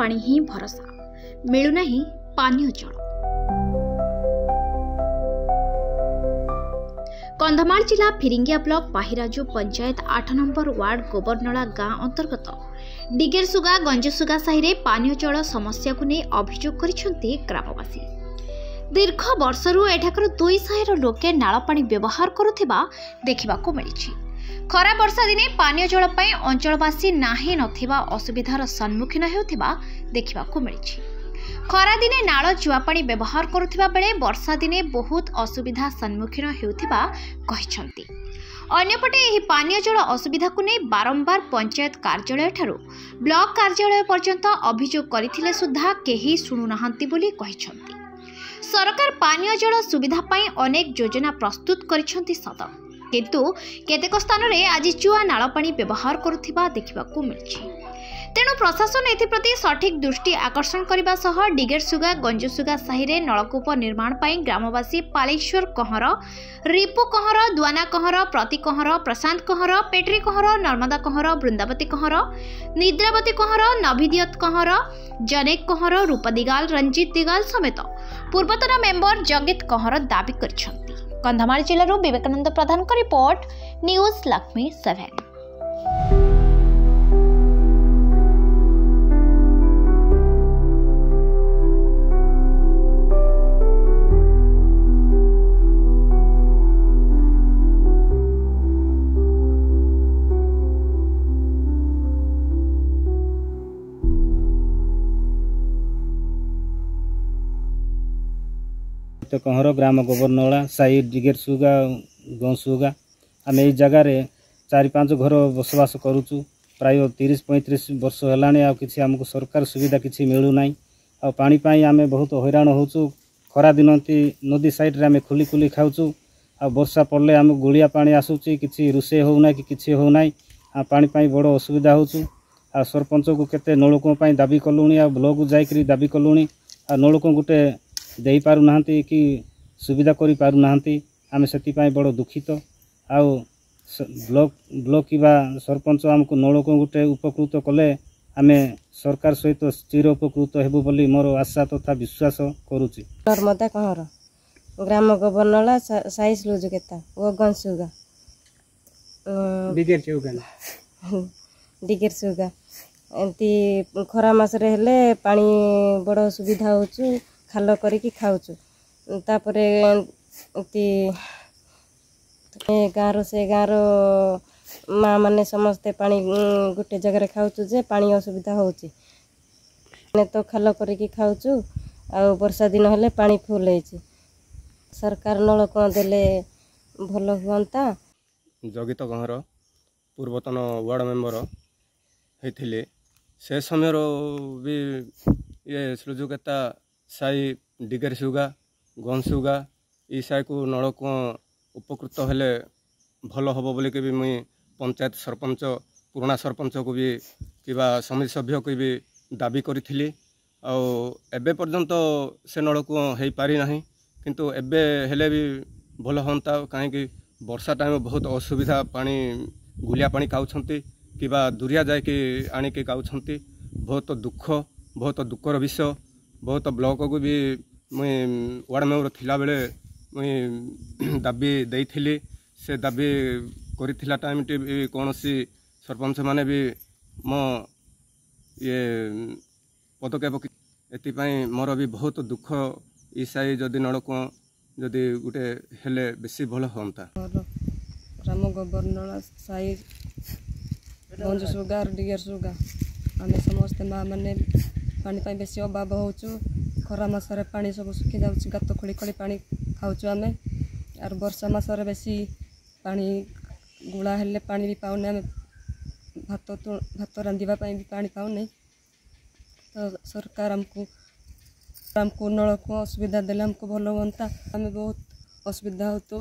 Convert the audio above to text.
पानी ही भरोसा, मिलूना पानीय जल। कंधमाल जिला फिरिंगिया ब्लॉक पाहिराजू पंचायत 8 नंबर वार्ड गोबरनला गाँ अंतर्गत डिगेरसुगा गंजसुगा साहि पानीय जल समस्या को नहीं अभियोग करिसेंती ग्रामवासी। दीर्घ वर्षरू एठाकर 200 लोके नाल पानी व्यवहार करुथिबा देखिबाकू मिलिछि। खरा वर्षा दिने पानीय जल पई अंचलवासी नाही नथिबा असुविधार सम्मुखीन हेउथिबा देखिबाकू मिलिछि। खरा दिने नाल जुआ पानी व्यवहार करुथिबा बेले वर्षा दिने बहुत असुविधा सम्मुखीन हेउथिबा कहिसंती। अन्यपटे एही पानीय जल असुविधा को नहीं बारंबार पंचायत कार्यालय ठारू ब्लॉक कार्यालय पर्यंत अभियोग करथिले सुद्धा केही सुनु नाहंती बोली कहिसंती। सरकार पानीय जल सुविधा पाई अनेक योजना प्रस्तुत करिसंती सत, किंतु केतेक स्थान रे आज जुआ नाल पानी व्यवहार करुथिबा देखिबाकू मिलछि। तेणु प्रशासन एप्रति सठिक दृष्टि आकर्षण करने सह डिगेरसुगा गंजसुगा साहि नलकूप निर्माण पर ग्रामवासी पालेश्वर कहर, रिपु कहर, दुआना कहर, प्रति कहर, प्रशांत कहर, पेट्री कहर, नर्मदा कहर, वृंदावती कहर, निद्रावती कहर, नभिदियत कहर, जनेक कहर, रूपा दिगाल, रंजित दिगाल समेत पूर्वतन मेंबर जगित कहर दाबी करिसेंती। कंधमाल जिल्लारू विवेकानंद प्रधान का रिपोर्ट, न्यूज लक्ष्मी 7। कहर ग्राम गोबरनला साई डिगेरसुगा गंसुगा आम यही जगार 4-5 घर बसवास करुचु। प्राय 30-35 वर्ष है कि आमको सरकार सुविधा किसी मिलूना। आ पानी आम बहुत हैरान होचु। खरा दिन नदी साइड रे आम खुली खुली खाऊचु। आ वर्षा पड़े आम गुड़िया पानी आसूची, किसी रोषे होना कि किसी होना। पानी बड़ असुविधा होचु। आ सरपंच को केते नलकूप दाबी कलुणी, आ ब्लॉक को जाइकरी दाबी कलुणी। आ नलकूप गोटे दे पारु नाहंती कि सुविधा करि पारु नाहंती। आमे सेति पई बड़ दुखित। आउ ब्लॉक किबा सरपंच आमको नलकूप गोटे उपकृत कले आमे सरकार सहित चिर उपकृत हेबु बोली मोर आशा तथा विश्वास करूची। नर्मदा कहर ग्राम गोबरनला साइज लुजुकेता ओ गंसुगा डिगेरसुगा एंती खरा मास रे हेले पानी बड़ सुविधा होचु। खाल करिकी खाऊचु। तापरे गाँव से गाँव माँ माने समस्ते पानी गोटे जगह खाऊचु जे पानी असुविधा होची। तो खाल करिकी खाऊचु। आ वर्षा दिन हेले पानी फुल होईची। सरकार नलकूप देले भल हुअंता। जगित कहर पूर्वतन वार्ड मेंबर होते से समय भी ये सुजुकेता साई डिगेरसुगा गंसुगा ई साई को नलकूप उपकृत हेले भल हम बोल भी मुई पंचायत सरपंच पुराना सरपंच को भी किबा समिति सभ्य को भी दाबी करी। एबे पर्यंत से नलकूप हो पारि नाही, किंतु एबे हेले भी भल होंता। कहीं वर्षा टाइम बहुत असुविधा, पानी गुलिया पानी खाऊछंती किबा दूरिया जाके आनिके खाऊछंती। बहुत दुखर विषय। बहुत ब्लॉक को भी मुई वार्ड मेंबर थिला बेले मुई दाबी देइथिली। से दाबी करिथिला टाइम टी कौन सी सरपंच माने भी मो ये पदक्षेप एतिपाई मोर भी बहुत दुख। ईसाई जदि नलकूप जदि गोटे हेले बेसी भल होंता। ग्राम गोबरनला साई गंजसुगा डिगेरसुगा आमे समस्त माँ माने पानी पाई बेसी अभाव होचु। खरा मासरे पानी सब सुखी जाउछि। गात खोली खोली पानी खाऊचु आमे। आर वर्षा मासरे बेसी पानी गुड़ा हेले पानी भी पाउने। आमे भात रांधिबा पाई भी पानी पाउने। तो सरकार हमको नलकूप सुविधा देले हमको भल होंता। आमे बहुत असुविधा होतो।